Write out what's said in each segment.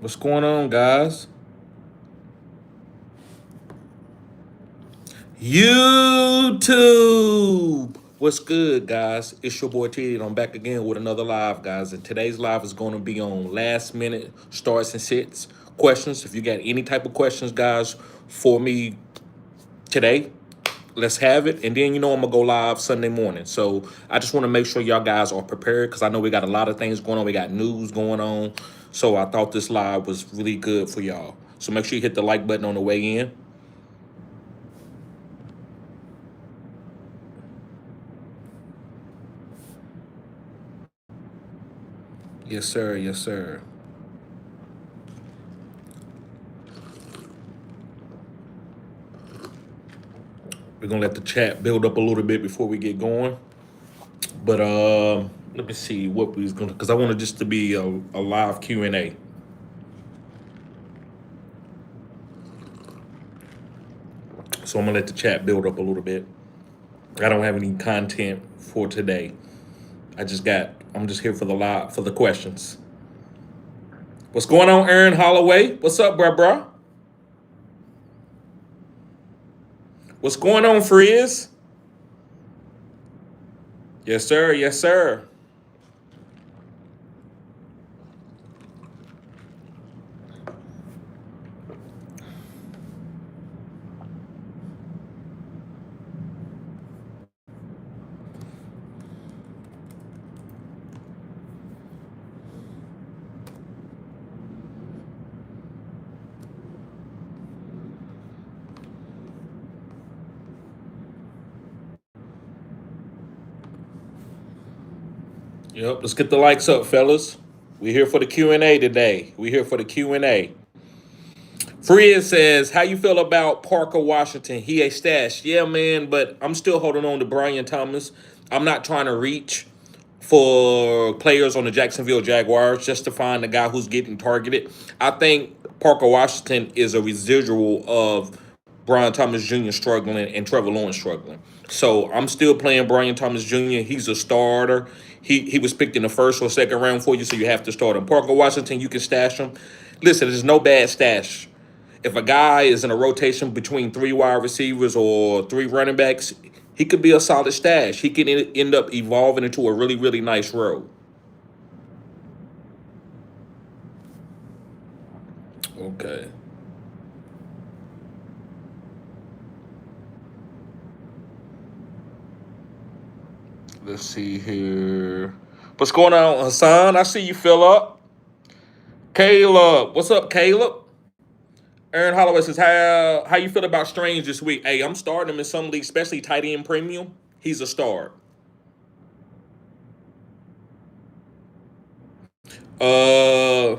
What's going on, guys? YouTube! What's good, guys? It's your boy T, and I'm back again with another live, guys. And today's live is going to be on last minute starts and sits questions. If you got any type of questions, guys, for me today, let's have it. And then, I'm going to go live Sunday morning. So I just want to make sure y'all guys are prepared because I know we got a lot of things going on. We got news going on. So I thought this live was really good for y'all. So make sure you hit the like button on the way in. Yes, sir. Yes, sir. We're gonna let the chat build up a little bit before we get going. But let me see what we's gonna because I wanted this to be a live Q&A. So I'm gonna let the chat build up a little bit. I don't have any content for today. I'm just here for the live for the questions. What's going on, Aaron Holloway? What's up, bruh? What's going on, Frizz? Yes, sir. Yes, sir. Yep. Let's get the likes up, fellas. We're here for the Q&A today. We're here for the Q&A. Fred says, how you feel about Parker Washington? He a stash. Yeah, man, but I'm still holding on to Brian Thomas. I'm not trying to reach for players on the Jacksonville Jaguars just to find the guy who's getting targeted. I think Parker Washington is a residual of Brian Thomas Jr. struggling and Trevor Lawrence struggling. So I'm still playing Brian Thomas Jr. He's a starter. He was picked in the first or second round for you, so you have to start him. Parker Washington, you can stash him. Listen, there's no bad stash. If a guy is in a rotation between three wide receivers or three running backs, he could be a solid stash. He can end up evolving into a really, really nice role. Okay. Let's see here. What's going on, Hassan? I see you fill up. Caleb. What's up, Caleb? Aaron Holloway says, how you feel about Strange this week? Hey, I'm starting him in some leagues, especially tight end premium. He's a start. Uh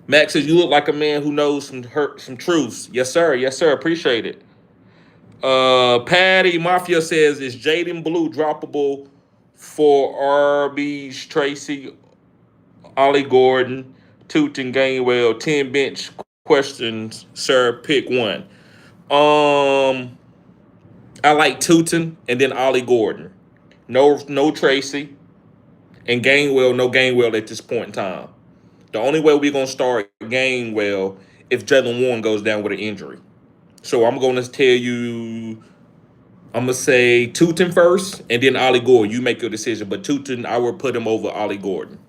Max says you look like a man who knows some truths. Yes, sir. Yes, sir. Appreciate it. Patty Mafia says is Jaden Blue droppable for RB's Tracy, Ollie Gordon, Tootin Gainwell, 10 bench questions, sir. Pick one. Um I like Tootin and then Ollie Gordon. No Tracy. And Gainwell, no Gainwell at this point in time. The only way we're gonna start Gainwell if Jalen Warren goes down with an injury. So I'm gonna tell you, I'm gonna say Tootin first, and then Ollie Gordon. You make your decision, but Tootin, I would put him over Ollie Gordon.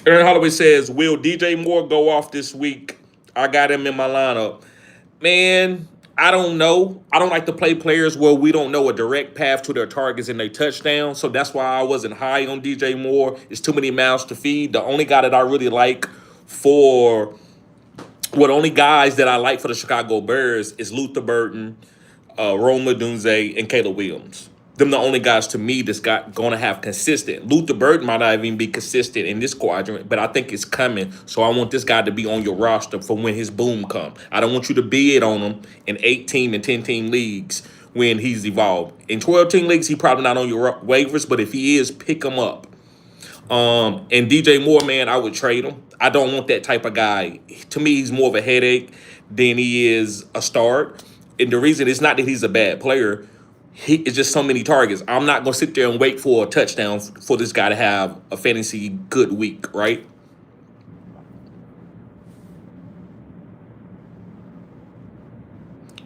Aaron Holloway says, "Will DJ Moore go off this week? I got him in my lineup." Man, I don't know. I don't like to play players where we don't know a direct path to their targets and their touchdown. So that's why I wasn't high on DJ Moore. It's too many mouths to feed. The only guy that I really like for only guys that I like for the Chicago Bears is Luther Burton, Rome Dunze, and Caleb Williams. Them the only guys to me that's gonna have consistent. Luther Burton might not even be consistent in this quadrant, but I think it's coming. So I want this guy to be on your roster for when his boom come. I don't want you to bid on him in 8-team and 10-team leagues when he's evolved. In 12-team leagues, he probably not on your waivers, but if he is, pick him up. And DJ Moore, man, I would trade him. I don't want that type of guy. To me, he's more of a headache than he is a start. And the reason it's not that he's a bad player. It's just so many targets. I'm not gonna sit there and wait for a touchdown for this guy to have a fantasy good week, right?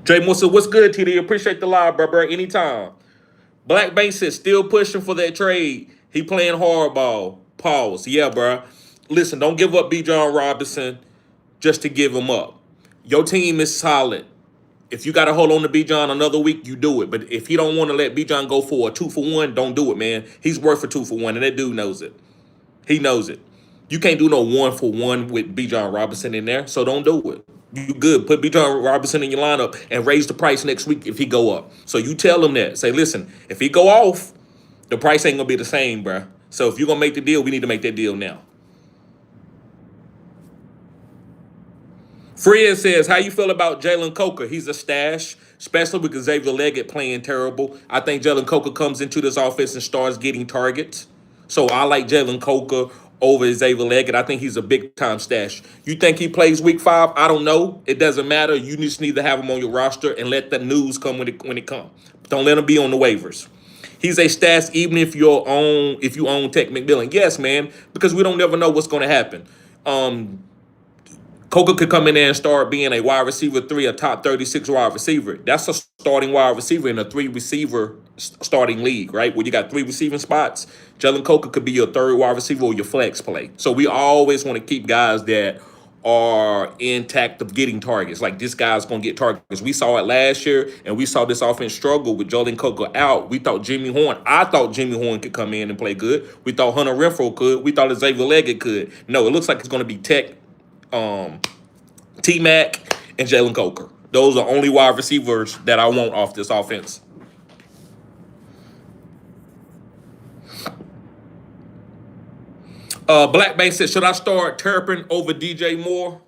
Jay Musa, what's good, TD? Appreciate the live, bro. Anytime. Black Bank says still pushing for that trade. He playing hardball. Pause. Yeah, bro. Listen, don't give up B. John Robinson just to give him up. Your team is solid. If you got to hold on to B. John another week, you do it. But if you don't want to let B. John go for a 2-for-1, don't do it, man. He's worth a 2-for-1, and that dude knows it. He knows it. You can't do no 1-for-1 with B. John Robinson in there, so don't do it. You good. Put B. John Robinson in your lineup and raise the price next week if he go up. So you tell him that. Say, listen, if he go off, the price ain't going to be the same, bruh. So if you're going to make the deal, we need to make that deal now. Fred says, how you feel about Jalen Coker? He's a stash, especially with Xavier Leggett playing terrible. I think Jalen Coker comes into this offense and starts getting targets. So I like Jalen Coker over Xavier Leggett. I think he's a big-time stash. You think he plays week 5? I don't know. It doesn't matter. You just need to have him on your roster and let the news come when it comes. Don't let him be on the waivers. He's a stash even if you own Tech McMillan. Yes, man, because we don't never know what's going to happen. Coker could come in there and start being a wide receiver 3, a top 36 wide receiver. That's a starting wide receiver in a 3-receiver starting league, right? Where you got 3 receiving spots. Jalen Coker could be your 3rd wide receiver or your flex play. So we always want to keep guys that are intact of getting targets. Like this guy's going to get targets. We saw it last year, and we saw this offense struggle with Jalen Coker out. I thought Jimmy Horn could come in and play good. We thought Hunter Renfrow could. We thought Xavier Leggett could. No, it looks like it's going to be Tech, T-Mac, and Jalen Coker. Those are only wide receivers that I want off this offense. Black Bay says, should I start Turpin over DJ Moore?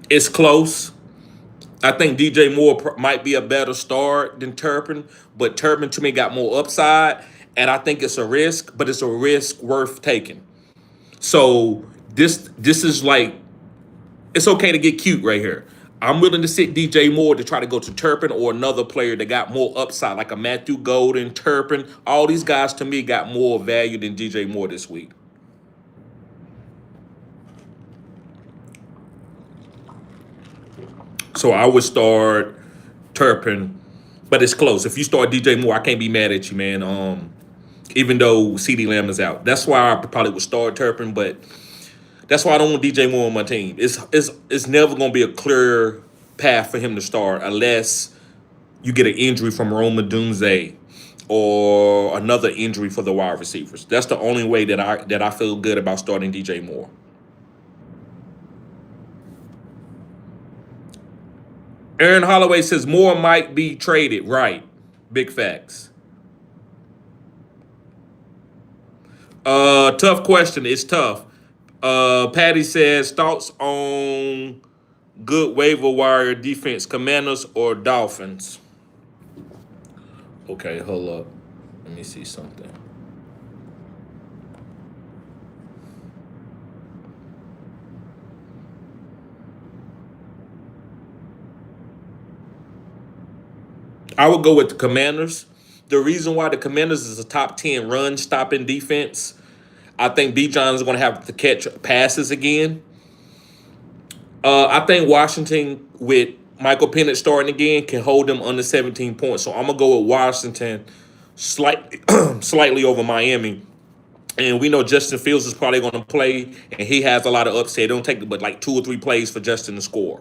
It's close. I think DJ Moore might be a better start than Turpin, but Turpin to me got more upside, and I think it's a risk, but it's a risk worth taking. So this is like, it's okay to get cute right here. I'm willing to sit DJ Moore to try to go to Turpin or another player that got more upside, like a Matthew Golden, Turpin. All these guys, to me, got more value than DJ Moore this week. So I would start Turpin, but it's close. If you start DJ Moore, I can't be mad at you, man. Even though CeeDee Lamb is out. That's why I probably would start Turpin, but that's why I don't want DJ Moore on my team. It's never going to be a clear path for him to start unless you get an injury from Rome Odunze or another injury for the wide receivers. That's the only way that I feel good about starting DJ Moore. Aaron Holloway says Moore might be traded. Right. Big facts. Tough question. It's tough. Patty says thoughts on good waiver wire defense, Commanders or Dolphins? Okay, hold up. Let me see something. I would go with the Commanders. The reason why the Commanders is a top 10 run stopping defense, I think B. John is going to have to catch passes again. I think Washington, with Michael Penix starting again, can hold them under 17 points. So I'm going to go with Washington slightly over Miami. And we know Justin Fields is probably going to play, and he has a lot of upset. It don't take but like 2 or 3 plays for Justin to score.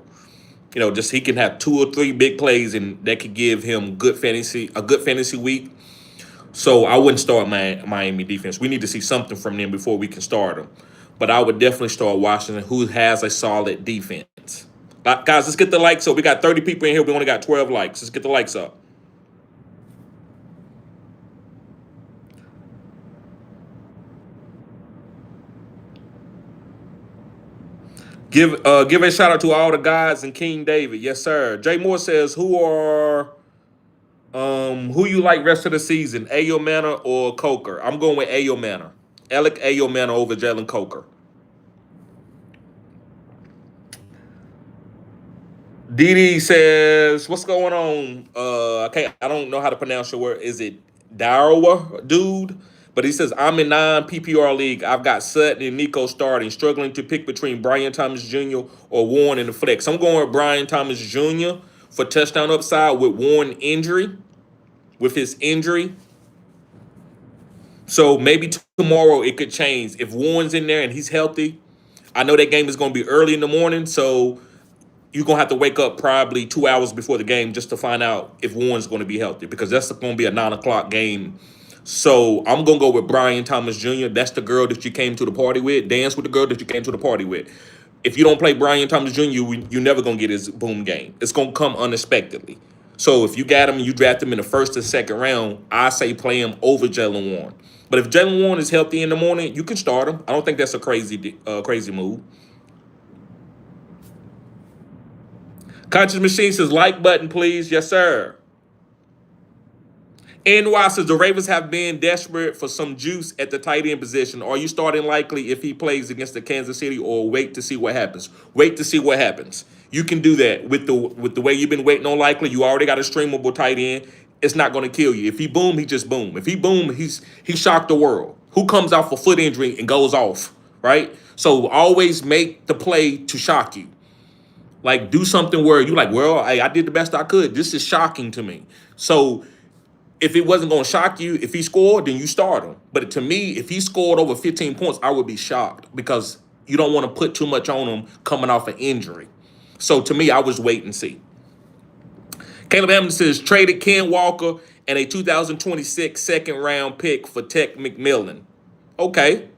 Just he can have 2 or 3 big plays, and that could give him a good fantasy week. So I wouldn't start Miami defense. We need to see something from them before we can start them. But I would definitely start Washington, who has a solid defense. Guys, let's get the likes up. We got 30 people in here. We only got 12 likes. Let's get the likes up. Give a shout out to all the guys and King David. Yes, sir. Jay Moore says, who you like rest of the season, Ayo Manor or Coker? I'm going with Ayo Manor. Alec Ayo Manor over Jalen Coker. Didi says, "What's going on? I don't know how to pronounce your word. Is it Darwa, dude?" But he says, "I'm in non-PPR league. I've got Sutton and Nico starting, struggling to pick between Brian Thomas Jr. or Warren in the flex. I'm going with Brian Thomas Jr. for touchdown upside with Warren injury, with his injury. So maybe tomorrow it could change if Warren's in there and he's healthy. I know that game is going to be early in the morning, so." You're gonna have to wake up probably 2 hours before the game just to find out if Warren's going to be healthy because that's going to be a 9 o'clock game. So I'm gonna go with Brian Thomas Jr. That's the girl that you came to the party with. Dance with the girl that you came to the party with. If you don't play Brian Thomas Jr., you're never gonna get his boom game. It's gonna come unexpectedly. So if you got him and you draft him in the first or second round, I say play him over Jalen Warren. But if Jalen Warren is healthy in the morning, you can start him. I don't think that's a crazy move. Conscious Machine says, like button, please. Yes, sir. NY says, the Ravens have been desperate for some juice at the tight end position. Are you starting Likely if he plays against the Kansas City, or wait to see what happens? Wait to see what happens. You can do that with the way you've been waiting on Likely. You already got a streamable tight end. It's not going to kill you. If he boom, he just boom. If he boom, he shocked the world. Who comes off a foot injury and goes off, right? So always make the play to shock you. Like, do something where you like, well, hey, I did the best I could. This is shocking to me. So if it wasn't going to shock you, if he scored, then you start him. But to me, if he scored over 15 points, I would be shocked because you don't want to put too much on him coming off an injury. So to me, I was wait and see. Caleb Hammond says, traded Ken Walker and a 2026 second round pick for Tech McMillan. Okay,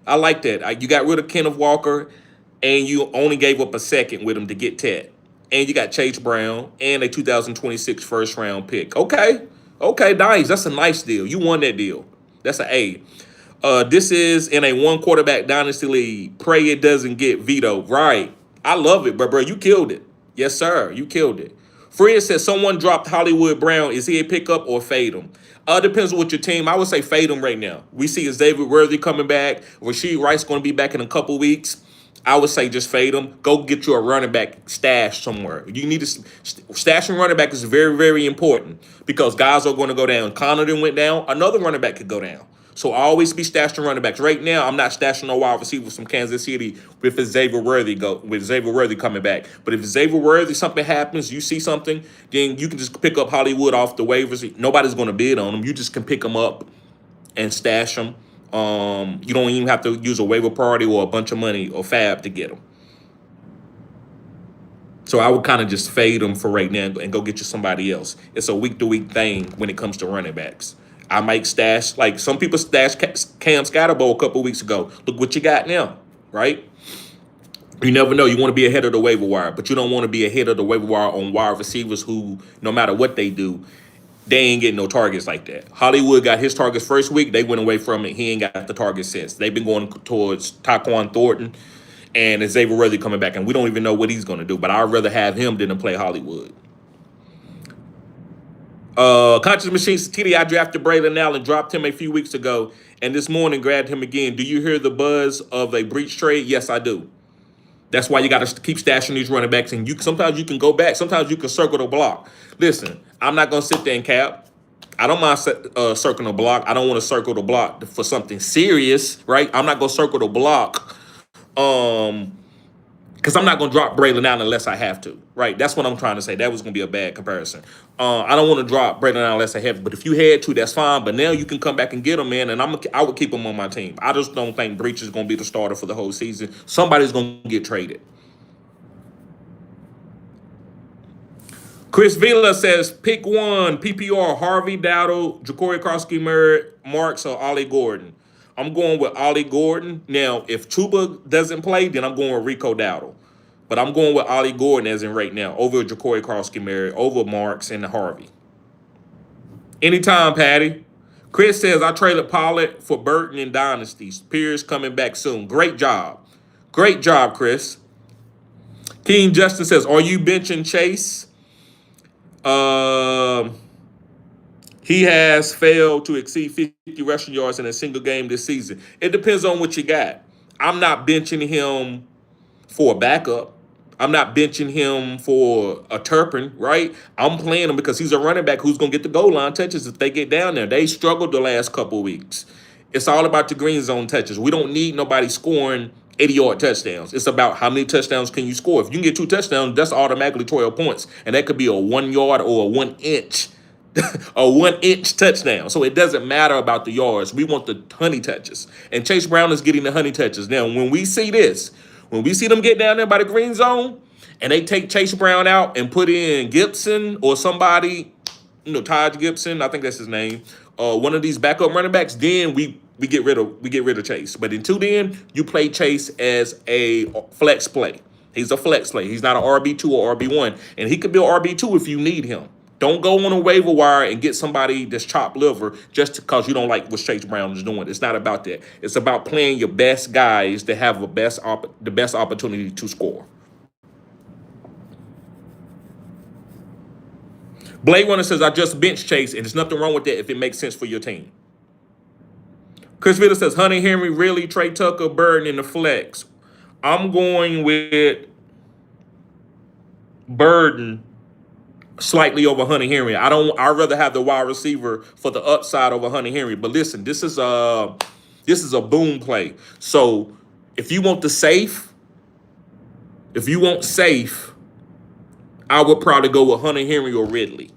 I like that. You got rid of Kenneth Walker and you only gave up a second with him to get Ted. And you got Chase Brown and a 2026 first round pick. Okay, nice. That's a nice deal. You won that deal. That's an A. This is in a one quarterback dynasty league. Pray it doesn't get vetoed. Right. I love it, but bro, you killed it. Yes, sir. You killed it. Fred says someone dropped Hollywood Brown. Is he a pickup or fade him? Depends on what your team. I would say fade him right now. We see Xavier Worthy coming back. Rashid Rice going to be back in a couple weeks. I would say just fade him. Go get you a running back stash somewhere. You need to stashing running back is very, very important because guys are going to go down. Connaughton went down. Another running back could go down. So always be stashing running backs. Right now, I'm not stashing no wide receivers from Kansas City with Xavier Worthy coming back. But if Xavier Worthy, something happens, you see something, then you can just pick up Hollywood off the waivers. Nobody's going to bid on him. You just can pick them up and stash them. You don't even have to use a waiver priority or a bunch of money or fab to get them. So I would kind of just fade them for right now and go get you somebody else. It's a week-to-week thing when it comes to running backs. I might stash, like some people stashed Cam Scatterbo a couple weeks ago. Look what you got now, right? You never know. You want to be ahead of the waiver wire, but you don't want to be ahead of the waiver wire on wide receivers who, no matter what they do, they ain't getting no targets like that. Hollywood got his targets first week. They went away from it. He ain't got the target since. They've been going towards Tyquan Thornton and Xavier Worthy coming back, and we don't even know what he's going to do, but I'd rather have him than to play Hollywood. Conscious Machine says, TD, I drafted Braylon Allen, dropped him a few weeks ago, and this morning grabbed him again. Do you hear the buzz of a breach trade? Yes, I do. That's why you got to keep stashing these running backs, and sometimes you can go back. Sometimes you can circle the block. Listen, I'm not going to sit there and cap. I don't mind circling the block. I don't want to circle the block for something serious, right? I'm not going to circle the block because I'm not going to drop Braylon Allen unless I have to, right? That's what I'm trying to say. That was going to be a bad comparison. I don't want to drop Braylon Allen unless I have to, but if you had to, that's fine. But now you can come back and get him, man, and I would keep him on my team. I just don't think Breach is going to be the starter for the whole season. Somebody's going to get traded. Chris Villa says, pick one, PPR, Harvey Dowdle, Ja'Cory Krosky, Marks, or Ollie Gordon. I'm going with Ollie Gordon. Now, if Chuba doesn't play, then I'm going with Rico Dowdle. But I'm going with Ollie Gordon as in right now, over Ja'Cory Krosky, over Marks and Harvey. Anytime, Patty. Chris says, I traded Pollard for Burton in Dynasties. Pierce coming back soon. Great job. Great job, Chris. King Justin says, are you benching Chase? He has failed to exceed 50 rushing yards in a single game this season. It depends on what you got. I'm not benching him for a backup. I'm not benching him for a Turpin, right? I'm playing him because he's a running back who's going to get the goal line touches if they get down there. They struggled the last couple of weeks. It's all about the green zone touches. We don't need nobody scoring 80-yard touchdowns. It's about how many touchdowns can you score. If you can get 2 touchdowns, that's automatically 12 points. And that could be a 1 yard or a 1 inch a 1 inch touchdown. So it doesn't matter about the yards. We want the honey touches. And Chase Brown is getting the honey touches. Now, when we see this, when we see them get down there by the green zone and they take Chase Brown out and put in Gibson or somebody, Taj Gibson, I think that's his name, one of these backup running backs, then we get rid of Chase. But until then, you play Chase as a flex play. He's a flex play. He's not an RB2 or RB1. And he could be an RB2 if you need him. Don't go on a waiver wire and get somebody that's chopped liver just because you don't like what Chase Brown is doing. It's not about that. It's about playing your best guys to have the best opportunity to score. Blade Runner says, I just bench Chase, and there's nothing wrong with that if it makes sense for your team. Chris Villa says, Hunter Henry, really, Trey Tucker, Burden in the flex. I'm going with Burden slightly over Hunter Henry. I'd rather have the wide receiver for the upside over Hunter Henry. But listen, this is a boom play. So if you want safe, I would probably go with Hunter Henry or Ridley.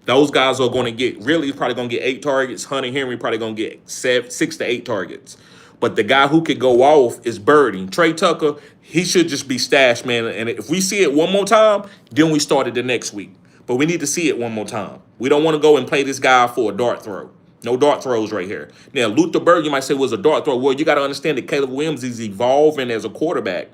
Those guys are going to get, Ridley's probably going to get 8 targets. Hunter Henry probably going to get 6 to 8 targets. But the guy who could go off is Birding. Trey Tucker, he should just be stashed, man. And if we see it one more time, then we start it the next week. But we need to see it one more time. We don't want to go and play this guy for a dart throw. No dart throws right here. Now, Luther Bird, you might say, was a dart throw. Well, you got to understand that Caleb Williams is evolving as a quarterback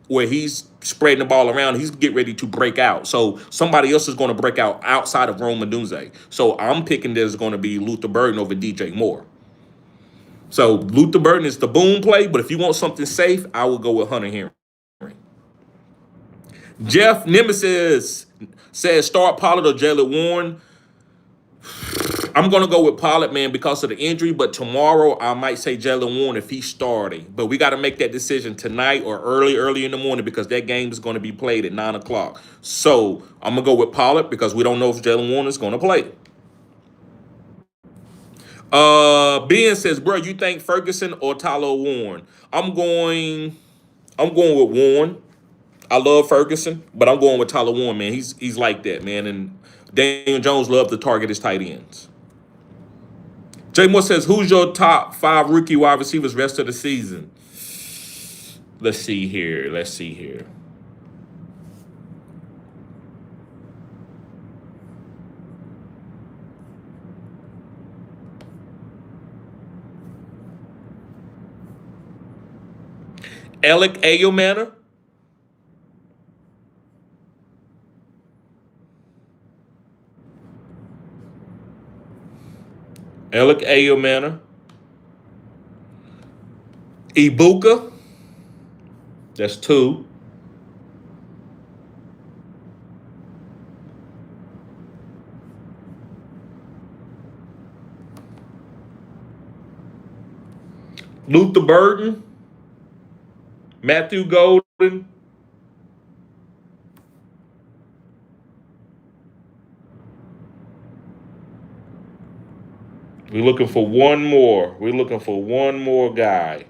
where he's spreading the ball around. He's getting ready to break out. So somebody else is going to break out outside of Rome Odunze. So I'm picking there's going to be Luther Burden over DJ Moore. So Luther Burden is the boom play, but if you want something safe, I will go with Hunter Henry. Jeff Nemesis says start Pollard or Jalen Warren. I'm going to go with Pollard, man, because of the injury, but tomorrow I might say Jalen Warren if he's starting. But we got to make that decision tonight or early in the morning because that game is going to be played at 9 o'clock. So I'm going to go with Pollard because we don't know if Jalen Warren is going to play. Ben says, bro, you think Ferguson or Tyler Warren? I'm going with Warren. I love Ferguson, but I'm going with Tyler Warren, man. He's like that, man. And Daniel Jones loves to target his tight ends. Jay Moore says, who's your top 5 rookie wide receivers rest of the season? Let's see here. Alec Ayomana. Alec Ayomana. Ibuka. That's 2. Luther Burden. Matthew Golden. We're looking for one more. We're looking for one more guy.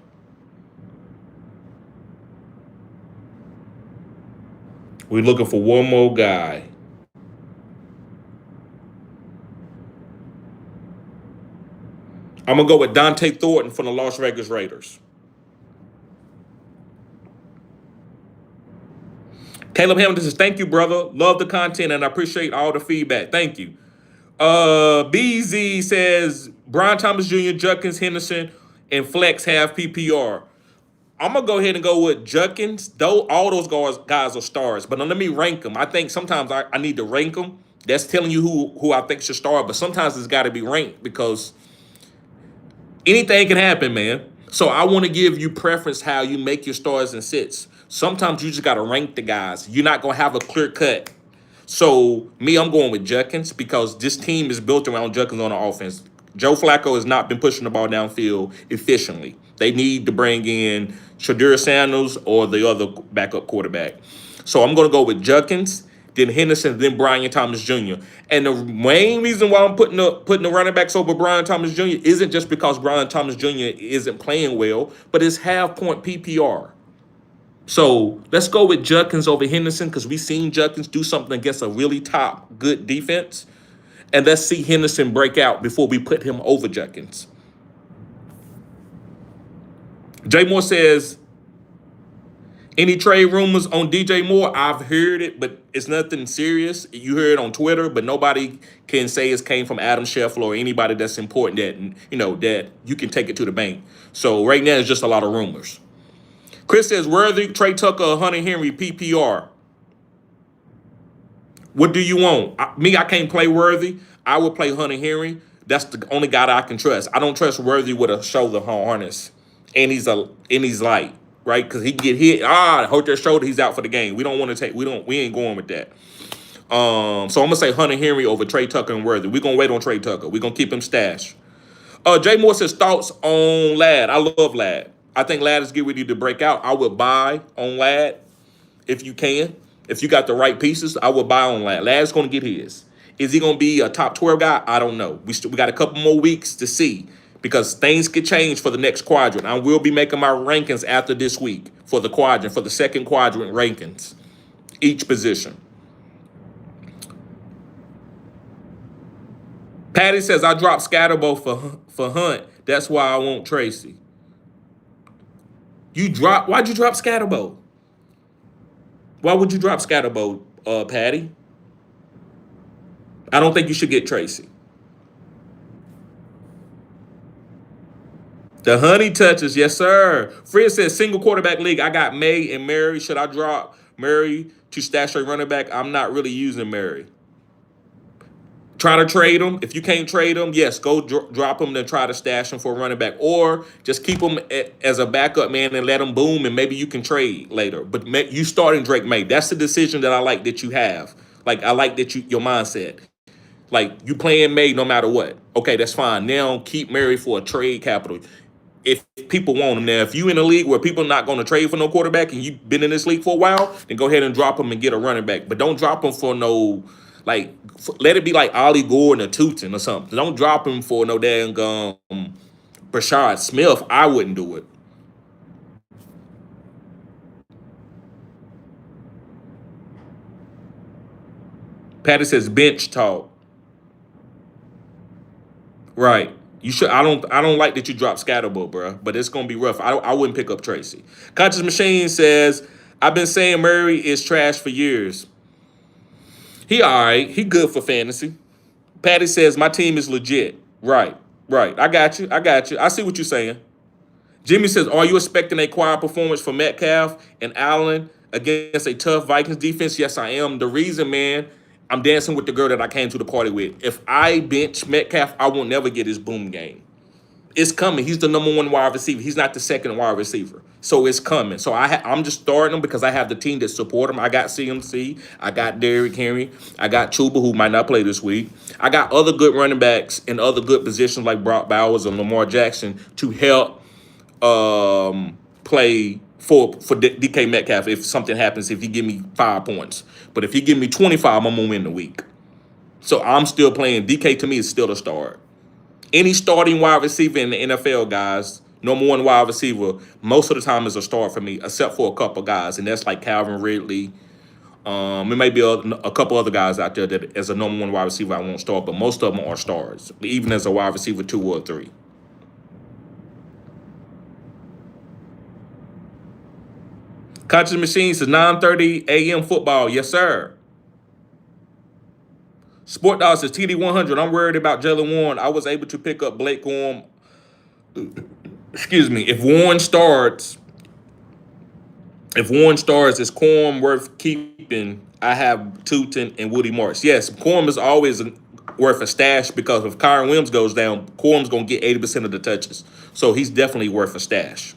We're looking for one more guy. I'm going to go with Dante Thornton from the Las Vegas Raiders. Caleb Hamilton says, thank you, brother. Love the content, and I appreciate all the feedback. Thank you. BZ says, Brian Thomas Jr., Judkins, Henderson, and Flex have PPR. I'm going to go ahead and go with Judkins. Though all those guys are stars, but let me rank them. I think sometimes I need to rank them. That's telling you who I think should start, but sometimes it's got to be ranked because anything can happen, man. So I want to give you preference how you make your stars and sits. Sometimes you just got to rank the guys. You're not going to have a clear cut. So me, I'm going with Judkins because this team is built around Judkins on the offense. Joe Flacco has not been pushing the ball downfield efficiently. They need to bring in Shadur Sanders or the other backup quarterback. So I'm going to go with Judkins, then Henderson, then Brian Thomas Jr. And the main reason why I'm putting the running backs over Brian Thomas Jr. isn't just because Brian Thomas Jr. isn't playing well, but it's half point PPR. So let's go with Judkins over Henderson because we've seen Judkins do something against a really top good defense. And let's see Henderson break out before we put him over Judkins. Jay Moore says, any trade rumors on DJ Moore? I've heard it, but it's nothing serious. You heard it on Twitter, but nobody can say it came from Adam Scheffler or anybody that's important that you can take it to the bank. So right now it's just a lot of rumors. Chris says, Worthy, Trey Tucker, Hunter Henry, PPR. What do you want? I can't play Worthy. I would play Hunter Henry. That's the only guy that I can trust. I don't trust Worthy with a shoulder harness, and he's light, right? Because he can get hit. Hurt their shoulder. He's out for the game. We ain't going with that. So I'm gonna say Hunter Henry over Trey Tucker and Worthy. We're gonna wait on Trey Tucker. We're gonna keep him stashed. Jay Moore says thoughts on Ladd. I love Ladd. I think Ladd is getting ready to break out. I would buy on Ladd if you can. If you got the right pieces, I would buy on Ladd. Ladd's going to get his. Is he going to be a top 12 guy? I don't know. We got a couple more weeks to see because things could change for the next quadrant. I will be making my rankings after this week for the quadrant, for the second quadrant rankings, each position. Patty says, I dropped Scatterbo for Hunt. That's why I want Tracy. Why'd you drop Scatterbo? Why would you drop Scatterbo, Patty? I don't think you should get Tracy. The honey touches, yes, sir. Fred says, single quarterback league. I got May and Murray. Should I drop Murray to stash a running back? I'm not really using Murray. Try to trade him. If you can't trade him, yes, go drop him and try to stash him for a running back. Or just keep him as a backup, man, and let him boom, and maybe you can trade later. But you starting Drake May. That's the decision that I like that you have. Like, I like that your mindset. Like, you playing May no matter what. Okay, that's fine. Now keep Murray for a trade capital. If people want him. Now, if you in a league where people are not going to trade for no quarterback and you've been in this league for a while, then go ahead and drop him and get a running back. But don't drop him for no... Like, let it be like Ollie Gordon or Tootin or something. Don't drop him for no dang Brashard Smith. I wouldn't do it. Patty says bench talk. Right. You should. I don't like that you drop Scatterbo, bro. But it's gonna be rough. I wouldn't pick up Tracy. Conscious Machine says, I've been saying Murray is trash for years. He all right. He good for fantasy. Patty says, my team is legit. Right. I got you. I see what you're saying. Jimmy says, are you expecting a quiet performance for Metcalf and Allen against a tough Vikings defense? Yes, I am. The reason, man, I'm dancing with the girl that I came to the party with. If I bench Metcalf, I will never get his boom game. It's coming. He's the number one wide receiver. He's not the second wide receiver. So it's coming. So I'm just starting him because I have the team that support him. I got CMC. I got Derrick Henry. I got Chuba, who might not play this week. I got other good running backs in other good positions like Brock Bowers and Lamar Jackson to help play for DK Metcalf if something happens, if he give me 5 points. But if he give me 25, I'm going to win the week. So I'm still playing. DK to me is still a start. Any starting wide receiver in the NFL, guys, number one wide receiver, most of the time is a start for me, except for a couple guys, and that's like Calvin Ridley. There may be a couple other guys out there that as a number one wide receiver I won't start, but most of them are stars, even as a wide receiver 2 or 3. Conscious Machine says 9:30 a.m. football. Yes, sir. Sport Dog says TD100. I'm worried about Jalen Warren. I was able to pick up Blake Gorham. Excuse me. If Warren starts, is Corum worth keeping? I have Tootin and Woody Marks. Yes, Corum is always worth a stash because if Kyron Williams goes down, Corum's going to get 80% of the touches. So he's definitely worth a stash.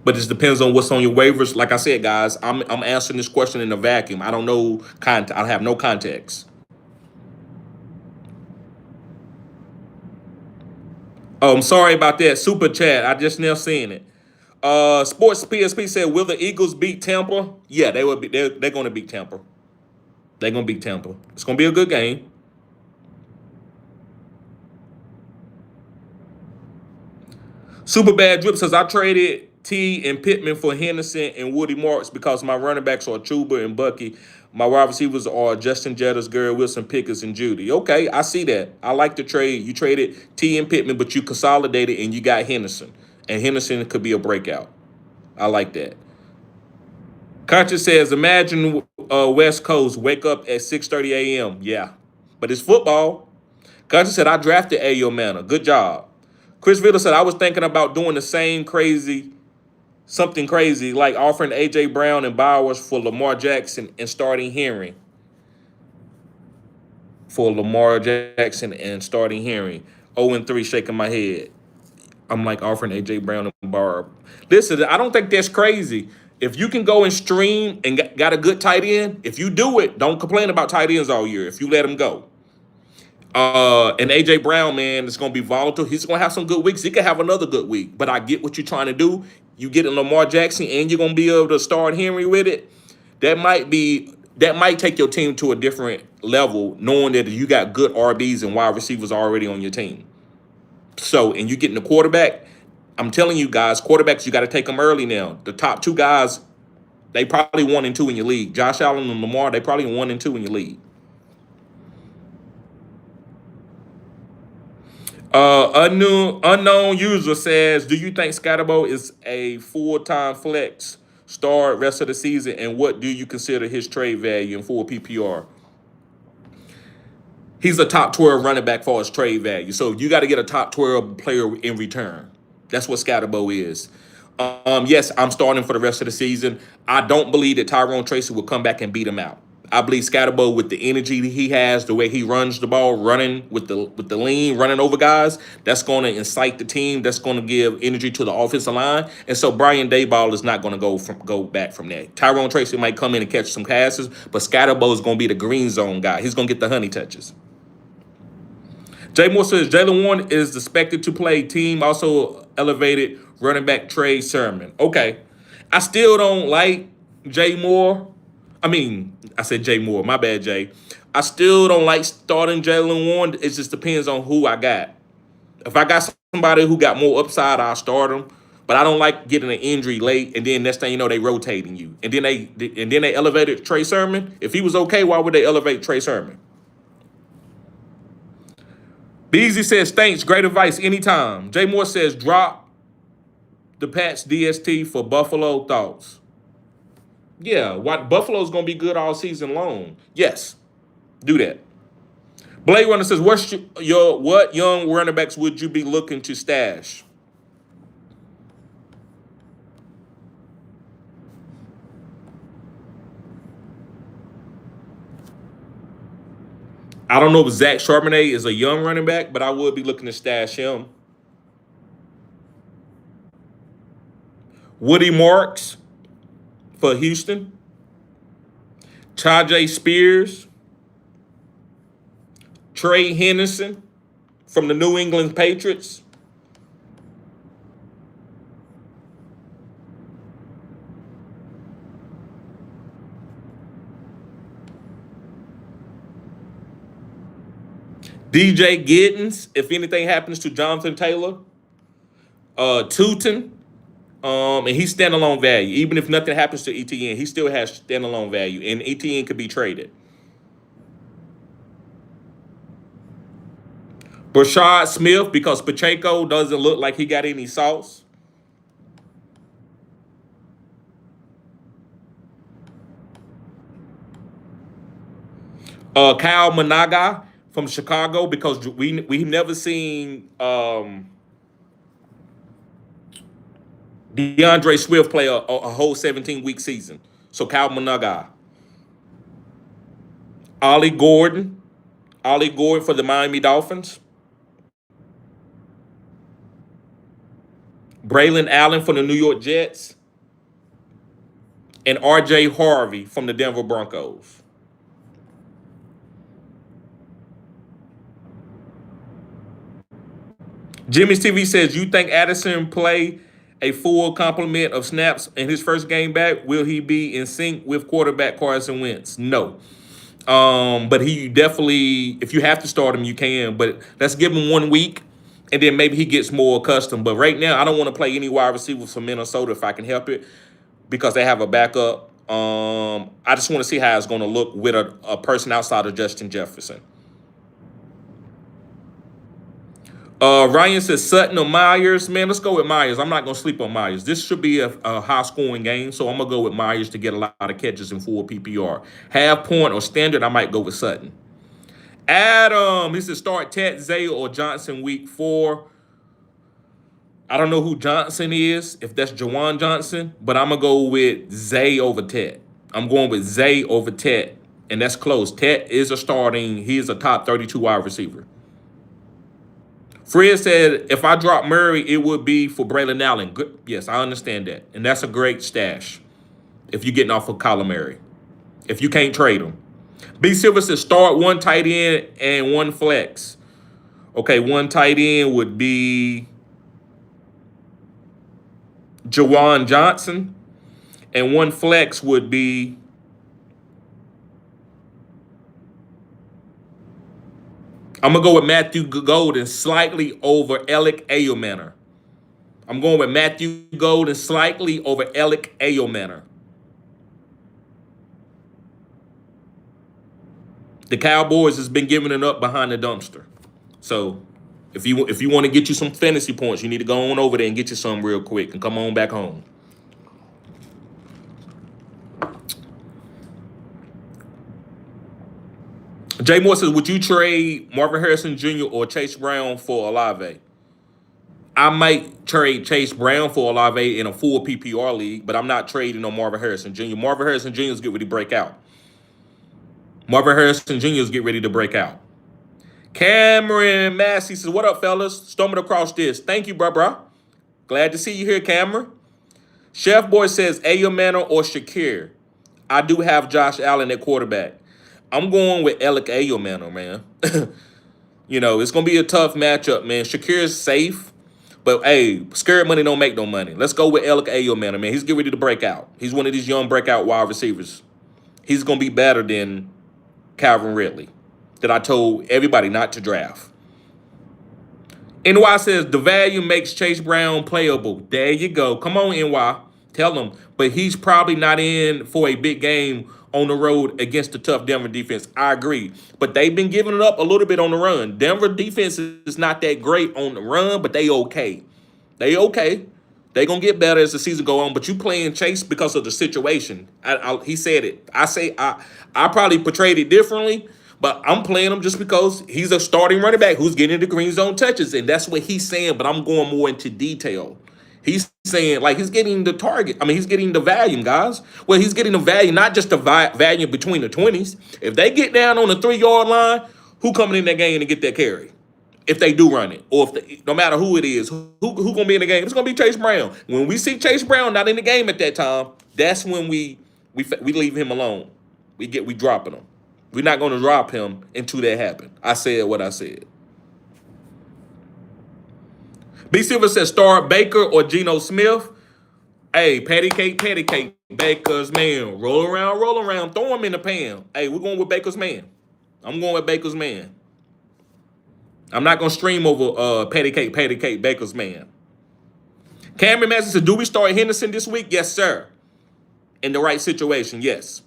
But it depends on what's on your waivers. Like I said, guys, I'm answering this question in a vacuum. I don't know. I have no context. Oh, I'm sorry about that. Super chat. I just now seen it. Sports PSP said, will the Eagles beat Tampa? Yeah, they will be. They're going to beat Tampa. They're going to beat Tampa. It's going to be a good game. Super Bad Drip says, I traded T and Pittman for Henderson and Woody Marks because my running backs are Chuba and Bucky. My wide receivers are Justin Jettis, Gary Wilson, Pickens, and Judy. Okay, I see that. I like the trade. You traded T and Pittman, but you consolidated and you got Henderson. And Henderson could be a breakout. I like that. Conscious says, imagine West Coast wake up at 6:30 a.m. Yeah, but it's football. Conscious said, I drafted Ayo Manor. Good job. Chris Villa said, I was thinking about doing the same something crazy, like offering A.J. Brown and Bowers for Lamar Jackson and starting Henry. For Lamar Jackson and starting Henry. 0-3 shaking my head. I'm like offering A.J. Brown and Barb. Listen, I don't think that's crazy. If you can go and stream and got a good tight end, if you do it, don't complain about tight ends all year if you let them go. And A.J. Brown, man, it's going to be volatile. He's going to have some good weeks. He could have another good week. But I get what you're trying to do. You get in Lamar Jackson and you're going to be able to start Henry with it. That might take your team to a different level, knowing that you got good RBs and wide receivers already on your team. So, and you getting the quarterback, I'm telling you guys, quarterbacks, you got to take them early now. The top two guys, they probably 1 and 2 in your league. Josh Allen and Lamar, they probably 1 and 2 in your league. Unknown user says, do you think Scatterbo is a full-time flex start rest of the season, and what do you consider his trade value in full PPR? He's a top 12 running back for his trade value, so you got to get a top 12 player in return. That's what Scatterbo is. Yes, I'm starting for the rest of the season. I don't believe that Tyrone Tracy will come back and beat him out. I believe Scatterbo, with the energy that he has, the way he runs the ball, running with the lean, running over guys, that's going to incite the team. That's going to give energy to the offensive line. And so Brian Daboll is not going to go back from that. Tyrone Tracy might come in and catch some passes, but Scatterbo is going to be the green zone guy. He's going to get the honey touches. Jay Moore says Jalen Warren is expected to play. Team also elevated running back Trey Sermon. Okay. I still don't like Jay Moore. I said Jay Moore. My bad, Jay. I still don't like starting Jalen Warren. It just depends on who I got. If I got somebody who got more upside, I'll start him. But I don't like getting an injury late, and then next thing you know, they rotating you. And then they elevated Trey Sermon. If he was okay, why would they elevate Trey Sermon? Beasley says, thanks, great advice anytime. Jay Moore says, drop the Pats DST for Buffalo thoughts. Yeah, Buffalo's going to be good all season long. Yes, do that. Blade Runner says, what young running backs would you be looking to stash? I don't know if Zach Charbonnet is a young running back, but I would be looking to stash him. Woody Marks for Houston. Tajay Spears. Trey Henderson from the New England Patriots. DJ Giddens, if anything happens to Jonathan Taylor. Tootin, and he's standalone value. Even if nothing happens to ETN, he still has standalone value, and ETN could be traded. Brashad Smith, because Pacheco doesn't look like he got any sauce. Kyle Managa from Chicago, because we've never seen DeAndre Swift play a whole 17-week season. So Kyle Managa. Ollie Gordon for the Miami Dolphins. Braylon Allen for the New York Jets. And R.J. Harvey from the Denver Broncos. Jimmy's TV says, you think Addison play a full complement of snaps in his first game back? Will he be in sync with quarterback Carson Wentz? No. But he definitely, if you have to start him, you can. But let's give him 1 week, and then maybe he gets more accustomed. But right now, I don't want to play any wide receivers from Minnesota if I can help it, because they have a backup. I just want to see how it's going to look with a person outside of Justin Jefferson. Ryan says Sutton or Myers. Man, let's go with Myers. I'm not going to sleep on Myers. This should be a high-scoring game, so I'm going to go with Myers to get a lot of catches in full PPR. Half point or standard, I might go with Sutton. Adam, he says start Ted, Zay, or Johnson week 4. I don't know who Johnson is, if that's Jawan Johnson, but I'm going to go with Zay over Ted. I'm going with Zay over Ted, and that's close. Ted is he is a top 32 wide receiver. Fred said, if I drop Murray, it would be for Braylon Allen. Good. Yes, I understand that. And that's a great stash if you're getting off of Kyler Murray, if you can't trade him. B. Silver says start one tight end and one flex. Okay, one tight end would be Jawan Johnson, and one flex would be I'm going to go with Matthew Golden slightly over Alec Ayomanor. I'm going with Matthew Golden slightly over Alec Ayomanor. The Cowboys has been giving it up behind the dumpster. So if you want to get you some fantasy points, you need to go on over there and get you some real quick and come on back home. Jay Moore says, would you trade Marvin Harrison Jr. or Chase Brown for Olave? I might trade Chase Brown for Olave in a full PPR league, but I'm not trading on Marvin Harrison Jr. Marvin Harrison Jr. is getting ready to break out. Marvin Harrison Jr. is getting ready to break out. Cameron Massey says, what up, fellas? Stumbled across this. Thank you, bro. Glad to see you here, Cameron. Chef Boy says, Ayomanor or Shakir. I do have Josh Allen at quarterback. I'm going with Alec Ayomanor, man. It's going to be a tough matchup, man. Shakir is safe, but, hey, scared money don't make no money. Let's go with Alec Ayomanor, man. He's getting ready to break out. He's one of these young breakout wide receivers. He's going to be better than Calvin Ridley, that I told everybody not to draft. NY says, the value makes Chase Brown playable. There you go. Come on, NY. Tell him. But he's probably not in for a big game on the road against the tough Denver defense. I agree. But they've been giving it up a little bit on the run. Denver defense is not that great on the run, but they okay. They okay. They going to get better as the season go on. But you playing Chase because of the situation. He said it. I probably portrayed it differently, but I'm playing him just because he's a starting running back who's getting the green zone touches. And that's what he's saying, but I'm going more into detail. He's saying, like, he's getting the target. I mean, he's getting the value, guys. Well, he's getting the value, not just the value between the 20s. If they get down on the 3-yard line, who coming in that game to get that carry? If they do run it, or no matter who it is, who going to be in the game? It's going to be Chase Brown. When we see Chase Brown not in the game at that time, that's when we leave him alone. We dropping him. We're not going to drop him until that happen. I said what I said. B. Silver says start Baker or Geno Smith. Hey, patty cake, Baker's man. Roll around, throw him in the pan. Hey, we're going with Baker's man. I'm going with Baker's man. I'm not going to stream over patty cake, Baker's man. Cameron Massey says, do we start Henderson this week? Yes, sir. In the right situation, yes.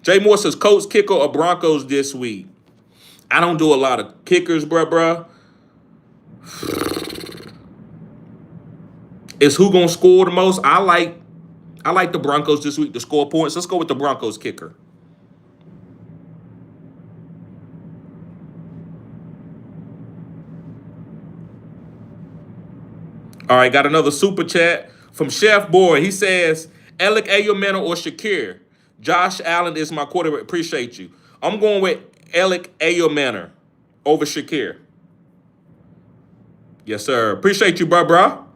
Jay Moore says, Colts, kicker, or Broncos this week? I don't do a lot of kickers, bruh. Is who gonna score the most? I like the Broncos this week to score points. Let's go with the Broncos kicker. All right, got another super chat from Chef Boy. He says, Alec Ayomanor or Shakir. Josh Allen is my quarterback. Appreciate you. I'm going with Alec Ayomanor over Shakir. Yes, sir. Appreciate you, bro.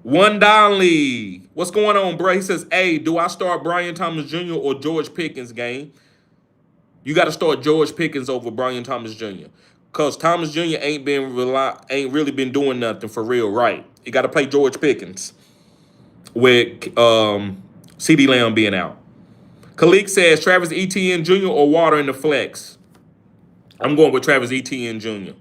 One Donnelly. What's going on, bro? He says, hey, do I start Brian Thomas Jr. or George Pickens game? You got to start George Pickens over Brian Thomas Jr. Because Thomas Jr. ain't really been doing nothing for real, right? You got to play George Pickens with CD Lamb being out. Khalid says Travis Etienne Jr. or Water in the flex. I'm going with Travis Etienne Jr.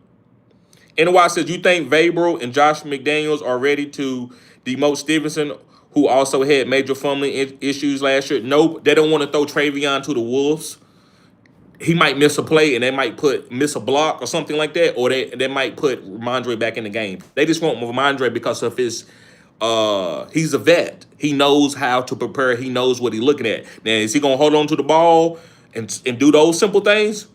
NY says, you think Vrabel and Josh McDaniels are ready to demote Stevenson, who also had major fumbling issues last year? Nope. They don't want to throw Travion to the Wolves. He might miss a play and they might miss a block or something like that, or they might put Ramondre back in the game. They just want Ramondre because of his he's a vet. He knows how to prepare. He knows what he's looking at. Now, is he gonna hold on to the ball and do those simple things?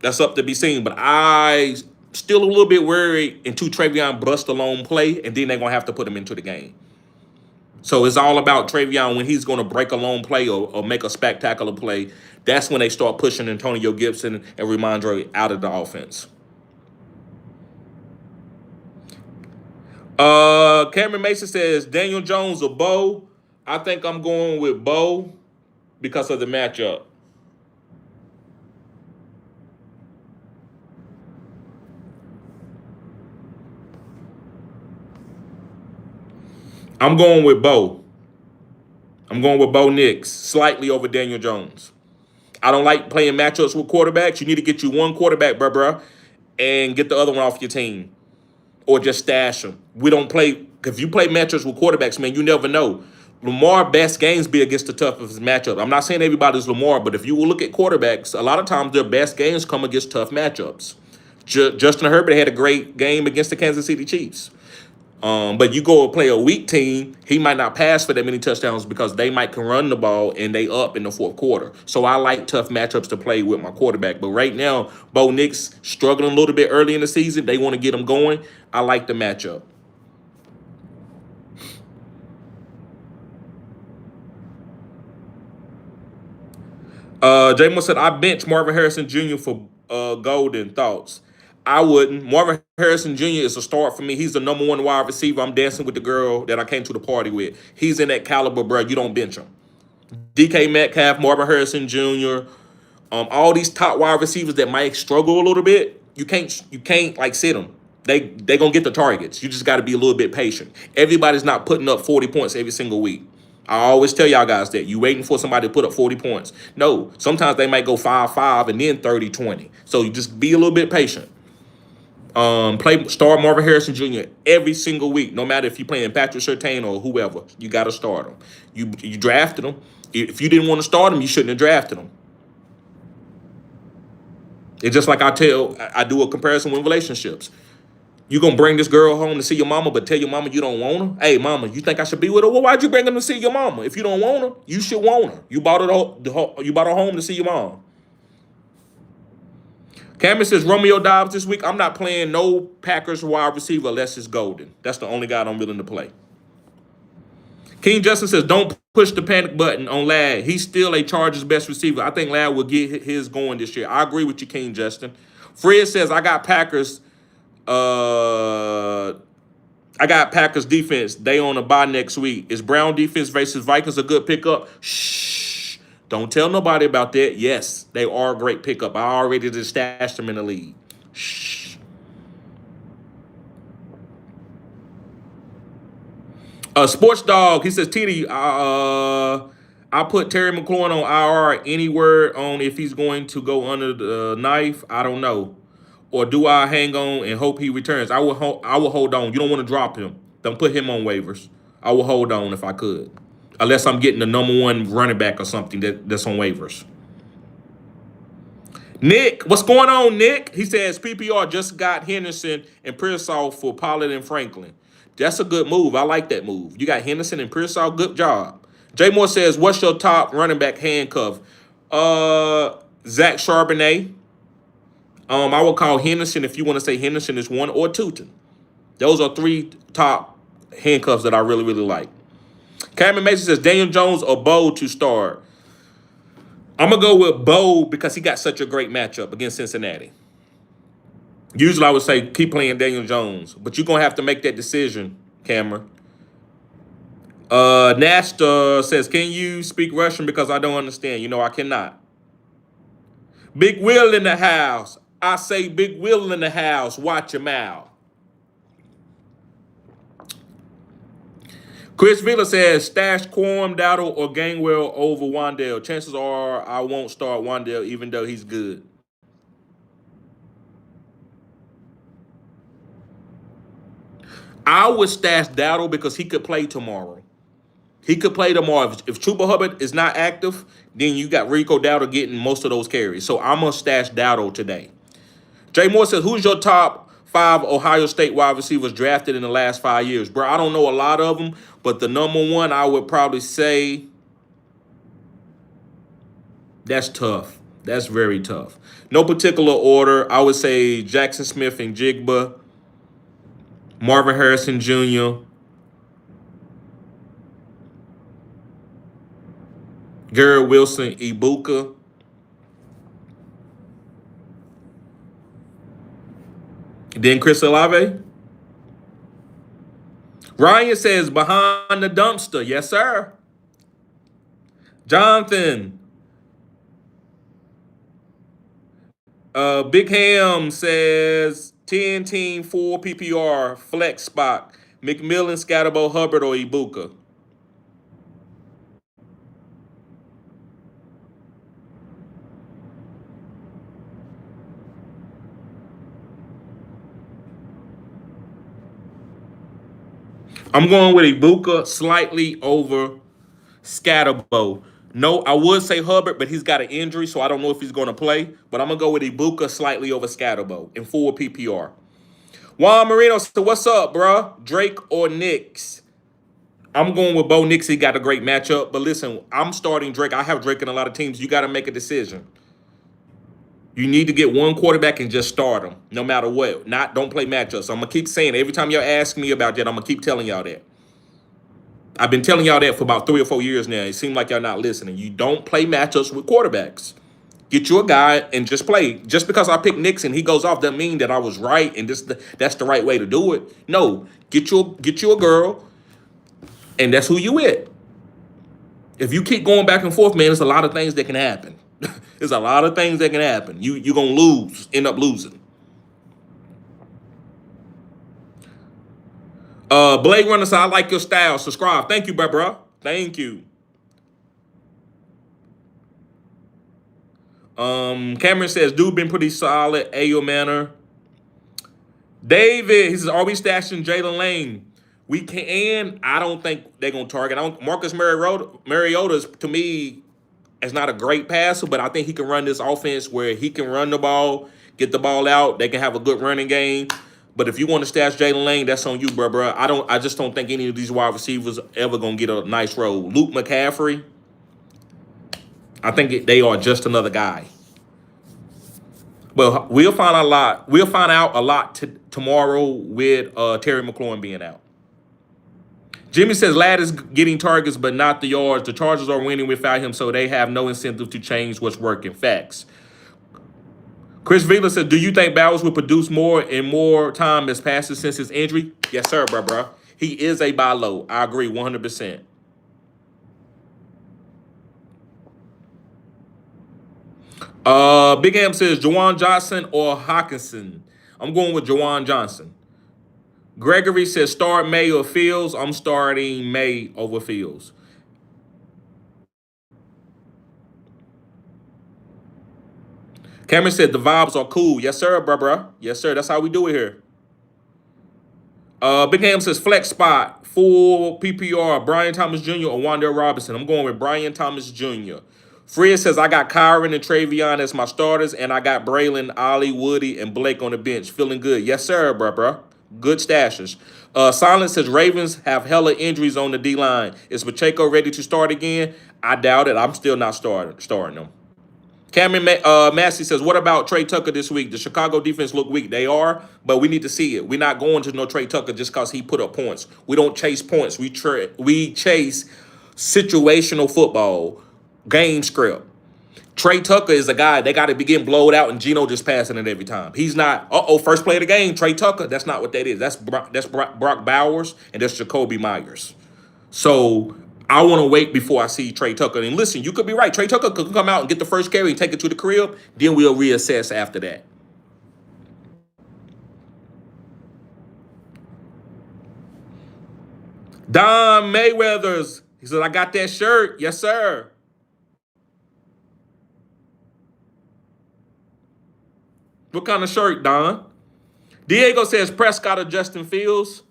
That's up to be seen. But I still a little bit worried until Travion bust a long play, and then they're gonna have to put him into the game. So it's all about Travion when he's gonna break a long play or make a spectacular play. That's when they start pushing Antonio Gibson and Ramondre out of the offense. Cameron Mason says Daniel Jones or Bo. I think I'm going with Bo because of the matchup. I'm going with Bo. I'm going with Bo Nix slightly over Daniel Jones. I don't like playing matchups with quarterbacks. You need to get you one quarterback, bruh, and get the other one off your team. Or just stash them. We don't play, if you play matchups with quarterbacks, man, you never know. Lamar best games be against the toughest matchup. I'm not saying everybody's Lamar, but if you will look at quarterbacks, a lot of times their best games come against tough matchups. Justin Herbert had a great game against the Kansas City Chiefs. But you go and play a weak team, he might not pass for that many touchdowns because they might can run the ball and they up in the fourth quarter. So I like tough matchups to play with my quarterback. But right now, Bo Nix struggling a little bit early in the season. They want to get him going. I like the matchup. Jay Moore said, I bench Marvin Harrison Jr. for Golden. Thoughts? I wouldn't. Marvin Harrison Jr. is a start for me. He's the number one wide receiver. I'm dancing with the girl that I came to the party with. He's in that caliber, bro. You don't bench him. DK Metcalf, Marvin Harrison Jr., all these top wide receivers that might struggle a little bit, you can't like sit them. They gonna get the targets. You just got to be a little bit patient. Everybody's not putting up 40 points every single week. I always tell y'all guys that. You waiting for somebody to put up 40 points. No, sometimes they might go 5-5 and then 30-20. So you just be a little bit patient. Start Marvin Harrison Jr. every single week, no matter if you're playing Patrick Surtain or whoever. You got to start him. You drafted him. If you didn't want to start him, you shouldn't have drafted him. It's just like I do a comparison with relationships. You gonna bring this girl home to see your mama, but tell your mama you don't want her? Hey, mama, you think I should be with her? Well, why'd you bring her to see your mama? If you don't want her, you should want her. You bought her home to see your mom. Cameron says Romeo Dobbs this week. I'm not playing no Packers wide receiver unless it's Golden. That's the only guy I'm willing to play. King Justin says don't push the panic button on Ladd. He's still a Chargers best receiver. I think Ladd will get his going this year. I agree with you, King Justin. Fred says I got Packers. I got Packers defense. They on a bye next week. Is Brown defense versus Vikings a good pickup? Shh. Don't tell nobody about that. Yes, they are a great pickup. I already just stashed them in the league. Shh. Sports Dog, he says, TD, I put Terry McLaurin on IR. Any word on if he's going to go under the knife? I don't know. Or do I hang on and hope he returns? I will hold on. You don't want to drop him. Don't put him on waivers. I will hold on if I could. Unless I'm getting the number one running back or something that's on waivers. Nick, what's going on, Nick? He says PPR just got Henderson and Pearsall for Pollard and Franklin. That's a good move. I like that move. You got Henderson and Pearsall. Good job. Jay Moore says, what's your top running back handcuff? Zach Charbonnet. I would call Henderson, if you want to say Henderson is one, or Tootin. Those are three top handcuffs that I really, really like. Cameron Mason says Daniel Jones or Bo to start. I'm going to go with Bo because he got such a great matchup against Cincinnati. Usually I would say keep playing Daniel Jones, but you're going to have to make that decision, Cameron. Nasta says, can you speak Russian because I don't understand? You know, I cannot. Big Will in the house. I say Big Will in the house. Watch your mouth. Chris Villa says, stash Quorum, Dowdle, or Gainwell over Wandale. Chances are I won't start Wandale even though he's good. I would stash Dowdle because he could play tomorrow. He could play tomorrow. If Chuba Hubbard is not active, then you got Rico Dowdle getting most of those carries. So I'm going to stash Dowdle today. Jay Moore says, who's your top 5 Ohio State wide receivers drafted in the last 5 years? Bro, I don't know a lot of them, but the number one I would probably say, that's tough. That's very tough. No particular order. I would say Jackson Smith and Jigba, Marvin Harrison Jr., Garrett Wilson, Ibuka, then Chris Olave. Ryan says, behind the dumpster. Yes, sir. Jonathan. Big Ham says, 10 team, 4 PPR, flex spot. McMillan, Scatterbo, Hubbard, or Ibuka. I'm going with Ibuka slightly over Scatterbo. No, I would say Hubbard, but he's got an injury, so I don't know if he's going to play. But I'm going to go with Ibuka slightly over Scatterbo in 4 PPR. Juan Marino said, what's up, bruh? Drake or Knicks? I'm going with Bo Nix. He got a great matchup. But listen, I'm starting Drake. I have Drake in a lot of teams. You got to make a decision. You need to get one quarterback and just start him, no matter what. Don't play matchups. So I'm going to keep saying it. Every time y'all ask me about that, I'm going to keep telling y'all that. I've been telling y'all that for about 3 or 4 years now. It seems like y'all not listening. You don't play matchups with quarterbacks. Get you a guy and just play. Just because I pick Nixon, he goes off, doesn't mean that I was right and that's the right way to do it. No, get you a girl, and that's who you with. If you keep going back and forth, man, there's a lot of things that can happen. There's a lot of things that can happen. You're gonna end up losing. Blade Runner said, I like your style. Subscribe. Thank you, bro. Thank you. Cameron says, dude been pretty solid. Ayo Manor. David, he says, are we stashing Jalen Lane? We can. I don't think they're gonna target. Marcus Mariota, to me, is not a great passer, but I think he can run this offense where he can run the ball, get the ball out. They can have a good running game. But if you want to stash Jalen Lane, that's on you, bro. I just don't think any of these wide receivers ever gonna get a nice role. Luke McCaffrey, I think they are just another guy. Well, we'll find out a lot tomorrow with Terry McLaurin being out. Jimmy says Ladd is getting targets, but not the yards. The Chargers are winning without him, so they have no incentive to change what's working. Facts. Chris Vila says, do you think Bowers will produce more in more time as passes since his injury? Yes, sir, bro. He is a buy low. I agree 100%. Big Am says, Jawan Johnson or Hawkinson? I'm going with Jawan Johnson. Gregory says, start May or Fields. I'm starting May over Fields. Cameron said, the vibes are cool. Yes, sir, bro. Yes, sir. That's how we do it here. Big Ham says, flex spot, full PPR, Brian Thomas Jr. or Wan'Dale Robinson. I'm going with Brian Thomas Jr. Fred says, I got Kyron and Travion as my starters, and I got Braylon, Ollie, Woody, and Blake on the bench. Feeling good. Yes, sir, bro. Good stashes. Silence says, Ravens have hella injuries on the D-line. Is Pacheco ready to start again? I doubt it. I'm still not starting them. Cameron Massey says, what about Trey Tucker this week? The Chicago defense look weak. They are, but we need to see it. We're not going to no Trey Tucker just because he put up points. We don't chase points. We chase situational football, game script. Trey Tucker is a guy, they got to be getting blowed out, and Geno just passing it every time. He's not, first play of the game, Trey Tucker. That's not what that is. That's Brock Bowers, and that's Jacoby Myers. So I want to wait before I see Trey Tucker. And listen, you could be right. Trey Tucker could come out and get the first carry and take it to the crib. Then we'll reassess after that. Don Mayweather's. He said, I got that shirt. Yes, sir. What kind of shirt, Don? Diego says Prescott or Justin Fields.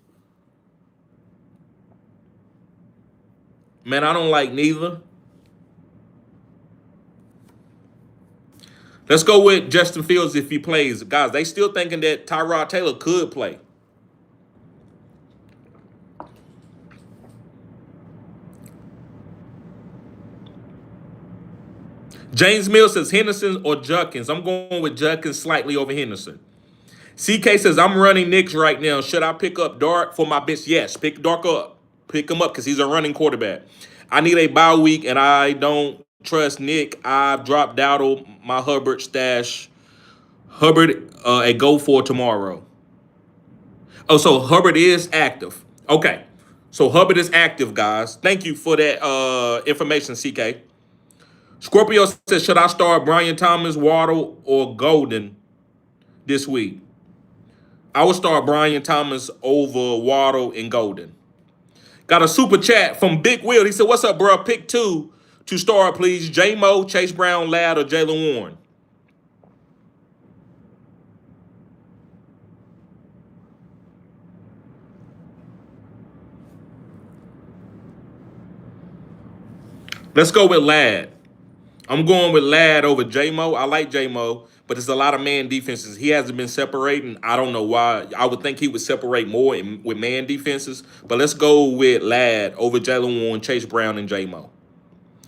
Man, I don't like neither. Let's go with Justin Fields if he plays. Guys, they still thinking that Tyrod Taylor could play. James Mills says Henderson or Judkins. I'm going with Judkins slightly over Henderson. CK says, I'm running Knicks right now. Should I pick up Dart for my bench? Yes, pick Dart up. Pick him up because he's a running quarterback. I need a bye week, and I don't trust Nick. I've dropped Dowdle, my Hubbard stash. Hubbard, a go for tomorrow. Oh, so Hubbard is active. Okay. So Hubbard is active, guys. Thank you for that information, CK. Scorpio says, should I start Brian Thomas, Waddle, or Golden this week? I would start Brian Thomas over Waddle and Golden. Got a super chat from Big Will. He said, what's up, bro? Pick two to start, please. J-Mo, Chase Brown, Ladd, or Jaylen Warren. Let's go with Ladd. I'm going with Ladd over J-Mo. I like J-Mo, but there's a lot of man defenses. He hasn't been separating. I don't know why. I would think he would separate more with man defenses, but let's go with Ladd over Jaylen Warren, Chase Brown, and J-Mo.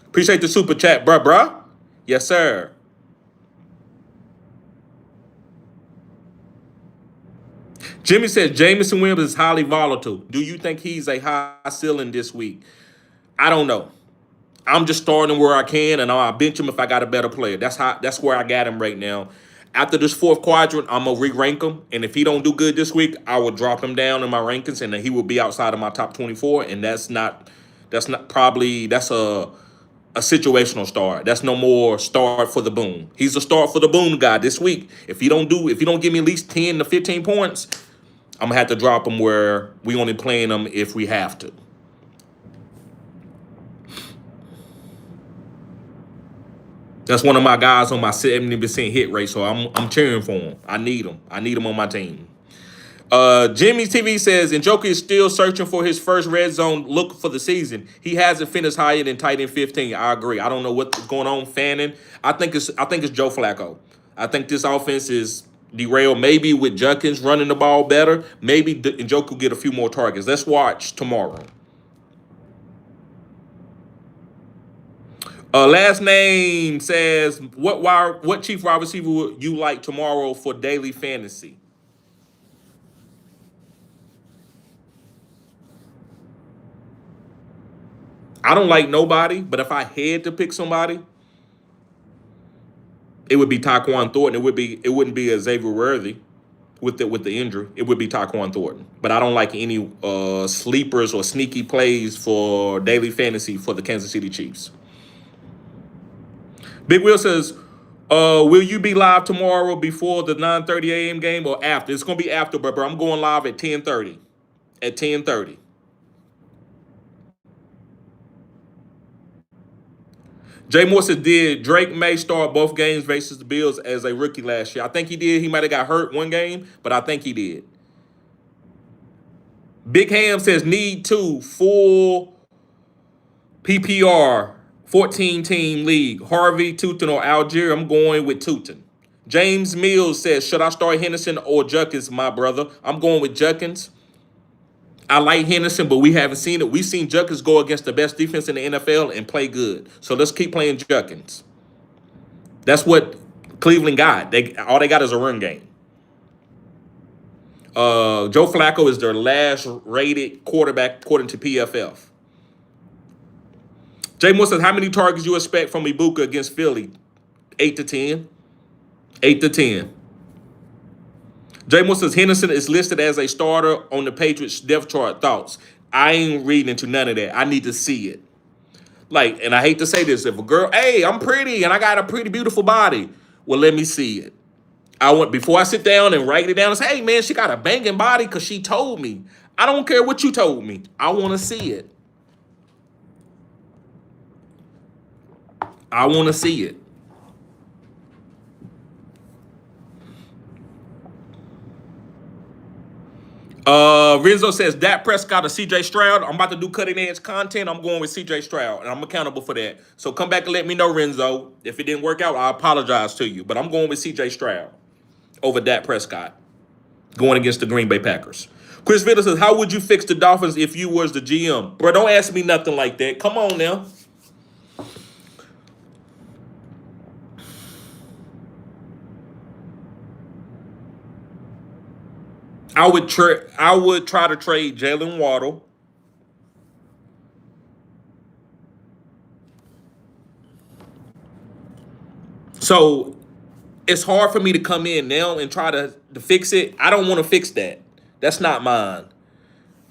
Appreciate the super chat, bruh. Yes, sir. Jimmy says Jameson Williams is highly volatile. Do you think he's a high ceiling this week? I don't know. I'm just starting where I can, and I'll bench him if I got a better player. That's where I got him right now. After this fourth quadrant, I'm gonna re-rank him, and if he don't do good this week, I will drop him down in my rankings, and then he will be outside of my top 24. And that's a situational start. That's no more start for the boom. He's a start for the boom guy this week. If he don't give me at least 10 to 15 points, I'm gonna have to drop him where we only playing him if we have to. That's one of my guys on my 70% hit rate, so I'm cheering for him. I need him. I need him on my team. Jimmy TV says, and Joker is still searching for his first red zone look for the season. He hasn't finished higher than tight end 15. I agree. I don't know what's going on, Fanning. I think it's Joe Flacco. I think this offense is derailed. Maybe with Judkins running the ball better, maybe Joker will get a few more targets. Let's watch tomorrow. Last name says, what chief wide receiver would you like tomorrow for daily fantasy? I don't like nobody, but if I had to pick somebody, it would be Tyquan Thornton. It wouldn't be a Xavier Worthy with the injury. It would be Tyquan Thornton. But I don't like any sleepers or sneaky plays for daily fantasy for the Kansas City Chiefs. Big Will says, will you be live tomorrow before the 9:30 a.m. game or after? It's going to be after, but I'm going live at 10:30. At 10:30. Jay Moore says, did Drake May start both games versus the Bills as a rookie last year? I think he did. He might have got hurt one game, but I think he did. Big Ham says, need two full PPR 14-team league. Harvey, Tootin, or Algier. I'm going with Tootin. James Mills says, should I start Henderson or Judkins, my brother? I'm going with Judkins. I like Henderson, but we haven't seen it. We've seen Judkins go against the best defense in the NFL and play good. So let's keep playing Judkins. That's what Cleveland got. All they got is a run game. Joe Flacco is their last rated quarterback according to PFF. Jay Moore says, how many targets you expect from Ibuka against Philly? 8 to 10. 8 to 10. Jay Moore says, Henderson is listed as a starter on the Patriots depth chart. Thoughts? I ain't reading into none of that. I need to see it. Like, and I hate to say this, if a girl, hey, I'm pretty and I got a pretty beautiful body, well, let me see it. I want before I sit down and write it down and say, hey man, she got a banging body because she told me. I don't care what you told me. I want to see it. I want to see it. Renzo says Dak Prescott or CJ Stroud. I'm about to do cutting edge content. I'm going with CJ Stroud, and I'm accountable for that. So come back and let me know, Renzo. If it didn't work out, I apologize to you. But I'm going with CJ Stroud over Dak Prescott, going against the Green Bay Packers. Chris Vitter says, how would you fix the Dolphins if you was the GM? Bro, don't ask me nothing like that. Come on now. I would try to trade Jalen Waddle. So it's hard for me to come in now and try to fix it. I don't want to fix that. That's not mine.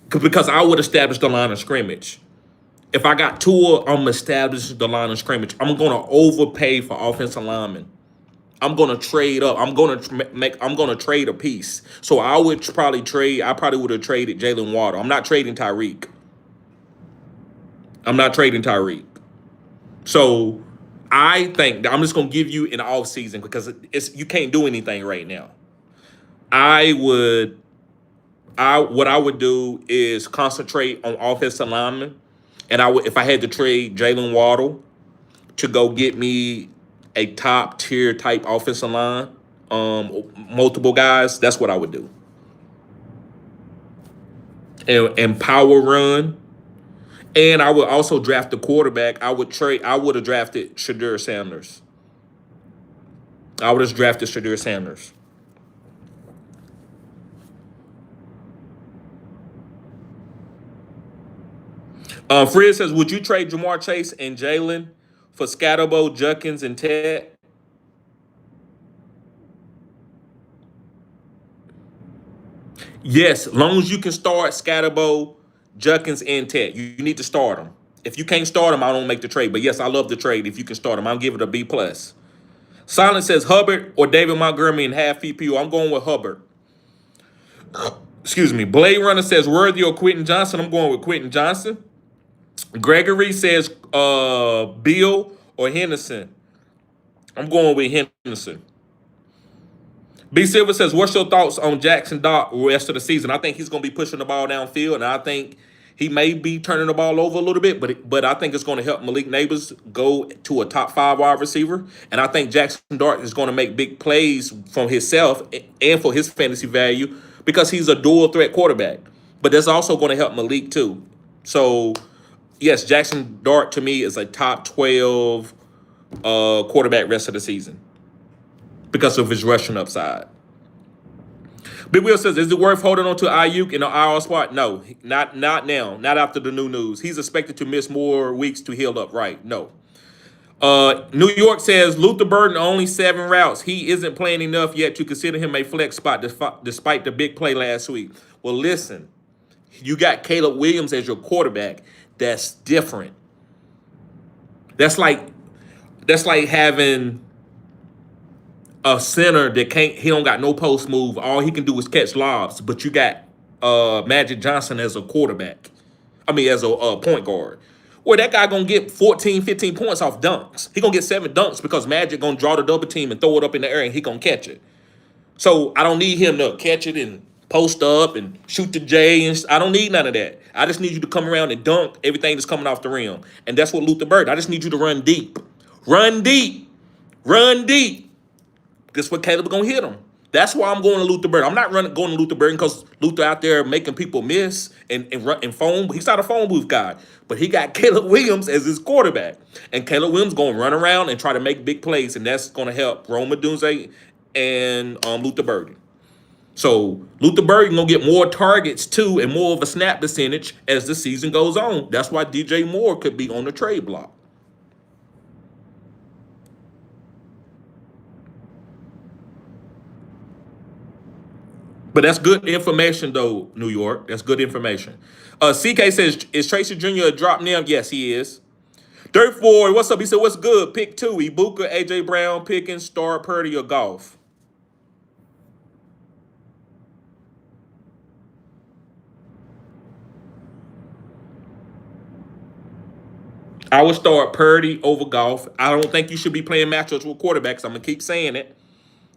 Because I would establish the line of scrimmage. If I got Tua, I'm gonna establish the line of scrimmage. I'm gonna overpay for offensive linemen. I'm gonna trade up. I'm gonna trade a piece. So I would probably trade. I probably would have traded Jalen Waddle. I'm not trading Tyreek. I'm not trading Tyreek. So I think that I'm just gonna give you an off season because it's you can't do anything right now. I would. What I would do is concentrate on offensive linemen, and I would if I had to trade Jalen Waddle to go get me a top tier type offensive line, multiple guys, that's what I would do. And power run. And I would also draft the quarterback. I would have drafted Shadur Sanders. I would have drafted Shadur Sanders. Fred says, would you trade Jamar Chase and Jalen for Scatterbo, Judkins, and Ted? Yes, as long as you can start Scatterbo, Judkins, and Ted. You need to start them. If you can't start them, I don't make the trade. But yes, I love the trade. If you can start them, I'll give it a B plus. Silence says Hubbard or David Montgomery in half PPU. I'm going with Hubbard. Excuse me. Blade Runner says Worthy or Quentin Johnson. I'm going with Quentin Johnson. Gregory says Bill or Henderson. I'm going with Henderson. B Silver says, what's your thoughts on Jackson Dart rest of the season? I think he's going to be pushing the ball downfield, and I think he may be turning the ball over a little bit, but I think it's going to help Malik Neighbors go to a top 5 wide receiver. And I think Jackson Dart is going to make big plays from himself and for his fantasy value because he's a dual threat quarterback. But that's also going to help Malik too. So, yes, Jackson Dart to me is a top 12 quarterback rest of the season because of his rushing upside. Big Will says, is it worth holding on to Ayuk in the IR spot? No, not now. Not after the new news. He's expected to miss more weeks to heal up right. No. New York says, Luther Burden only 7 routes. He isn't playing enough yet to consider him a flex spot despite the big play last week. Well, listen, you got Caleb Williams as your quarterback. That's different. That's like having a center that he don't got no post move. All he can do is catch lobs. But you got Magic Johnson as a quarterback. I mean, as a point guard. Well, that guy going to get 14, 15 points off dunks. He going to get 7 dunks because Magic going to draw the double team and throw it up in the air and he going to catch it. So I don't need him to catch it and post up and shoot the J. And I don't need none of that. I just need you to come around and dunk everything that's coming off the rim. And that's what Luther Bird. I just need you to run deep. Run deep. Run deep. Guess what? Caleb gonna hit him. That's why I'm going to Luther Burden. I'm not going to Luther Burden because Luther out there making people miss and phone. He's not a phone booth guy, but he got Caleb Williams as his quarterback, and Caleb Williams going to run around and try to make big plays, and that's going to help Roma Dunze and Luther Burden. So Luther Burden gonna get more targets too and more of a snap percentage as the season goes on. That's why DJ Moore could be on the trade block. But that's good information, though, New York. That's good information. CK says, is Tracy Jr. a drop now? Yes, he is. Dirt Ford, what's up? He said, what's good? Pick two. Ibuka, AJ Brown, Pickens, Star, Purdy, or Golf. I would start Purdy over Golf. I don't think you should be playing matchups with quarterbacks. I'm going to keep saying it.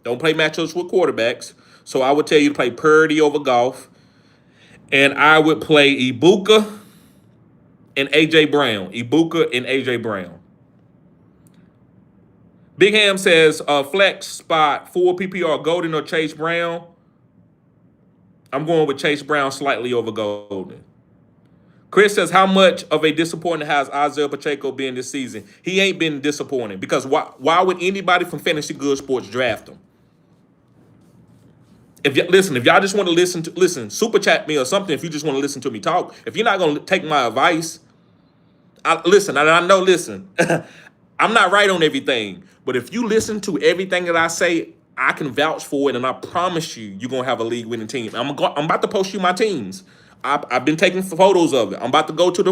Don't play matchups with quarterbacks. So I would tell you to play Purdy over Golf. And I would play Ibuka and AJ Brown. Ibuka and AJ Brown. Big Ham says, flex spot, 4 PPR, Golden or Chase Brown. I'm going with Chase Brown slightly over Golden. Chris says, how much of a disappointment has Isaiah Pacheco been this season? He ain't been disappointing because why would anybody from Fantasy Good Sports draft him? If y'all just want to listen, super chat me or something. If you just want to listen to me talk, if you're not going to take my advice, listen. I'm not right on everything, but if you listen to everything that I say, I can vouch for it, and I promise you're gonna have a league-winning team. I'm about to post you my teams. I've been taking photos of it. I'm about to go to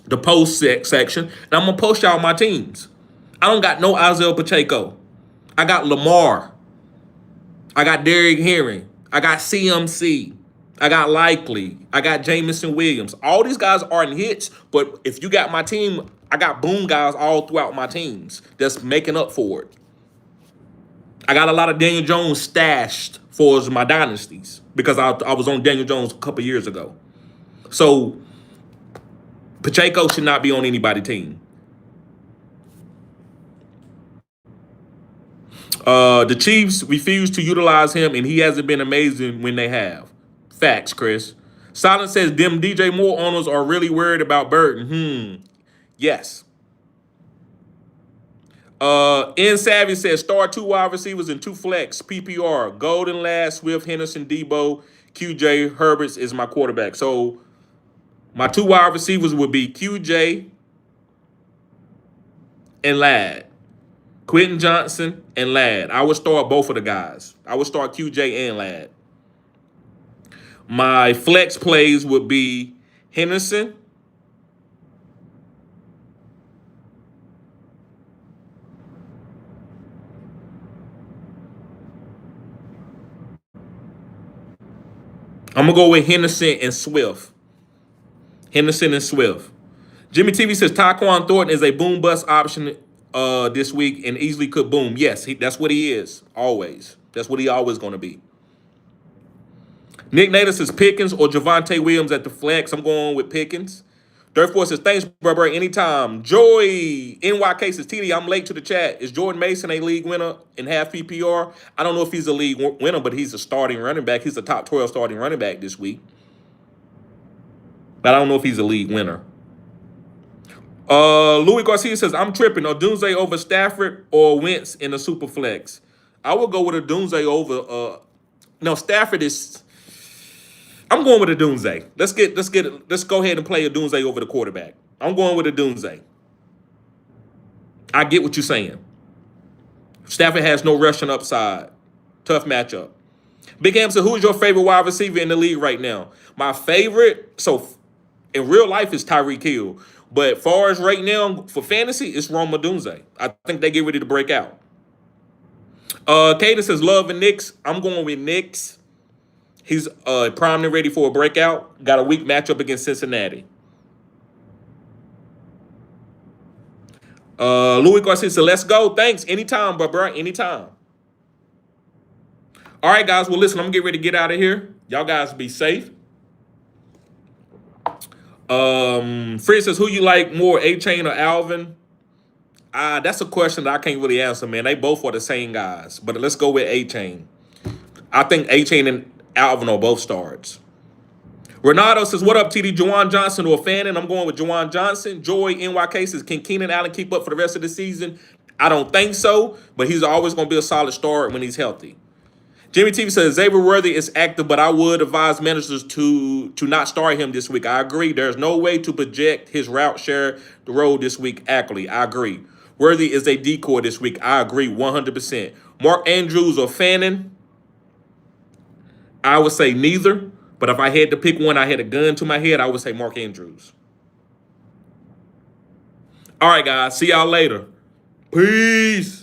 the post section, and I'm gonna post y'all my teams. I don't got no Isaiah Pacheco. I got Lamar. I got Derrick Henry. I got CMC. I got Likely. I got Jamison Williams. All these guys aren't hits, but if you got my team, I got boom guys all throughout my teams that's making up for it. I got a lot of Daniel Jones stashed for my dynasties because I was on Daniel Jones a couple years ago. So Pacheco should not be on anybody's team. The Chiefs refuse to utilize him, and he hasn't been amazing when they have. Facts, Chris. Silence says, them DJ Moore owners are really worried about Burton. Yes. N Savvy says, start 2 wide receivers and 2 flex. PPR. Golden, Ladd, Swift, Henderson, Debo, QJ, Herberts is my quarterback. So my 2 wide receivers would be QJ and Ladd. Quentin Johnson and Ladd. I would start both of the guys. I would start QJ and Ladd. My flex plays would be Henderson, I'm going to go with Henderson and Swift. Henderson and Swift. Jimmy TV says Tyquan Thornton is a boom bust option this week and easily could boom. Yes, that's what he is. Always. That's what he always going to be. Nick Nader says Pickens or Javonte Williams at the flex. I'm going with Pickens. Dirt Force says, thanks, brother, anytime. Joy, NYK says, TD, I'm late to the chat. Is Jordan Mason a league winner in half PPR? I don't know if he's a league winner, but he's a starting running back. He's a top 12 starting running back this week. But I don't know if he's a league winner. Louis Garcia says, I'm tripping. Odunze over Stafford or Wentz in the super flex. I will go with Odunze over. No, Stafford is. I'm going with Odunze. Let's go ahead and play Odunze over the quarterback. I'm going with Odunze. I get what you're saying. Stafford has no rushing upside. Tough matchup. Big Ham said, who's your favorite wide receiver in the league right now? My favorite, so in real life, is Tyreek Hill. But far as right now, for fantasy, it's Rome Odunze. I think they get ready to break out. Caden says, love and Knicks. I'm going with Knicks. He's primed and ready for a breakout. Got a weak matchup against Cincinnati. Louis Garcia said, let's go. Thanks. Anytime, bro. Anytime. All right, guys. Well, listen, I'm going to get ready to get out of here. Y'all guys be safe. Fred says, who you like more, A-Chain or Alvin? That's a question that I can't really answer, man. They both are the same guys. But let's go with A-Chain. I think A-Chain and Alvin are both starts. Renato says, what up, TD? Juwan Johnson or Fannin? I'm going with Juwan Johnson. Joy NYK says, can Keenan Allen keep up for the rest of the season? I don't think so, but he's always going to be a solid start when he's healthy. Jimmy TV says, Xavier Worthy is active, but I would advise managers to not start him this week. I agree. There's no way to project his route share the road this week accurately. I agree. Worthy is a decoy this week. I agree 100%. Mark Andrews or Fannin? I would say neither. But if I had to pick one, I had a gun to my head, I would say Mark Andrews. All right, guys. See y'all later. Peace.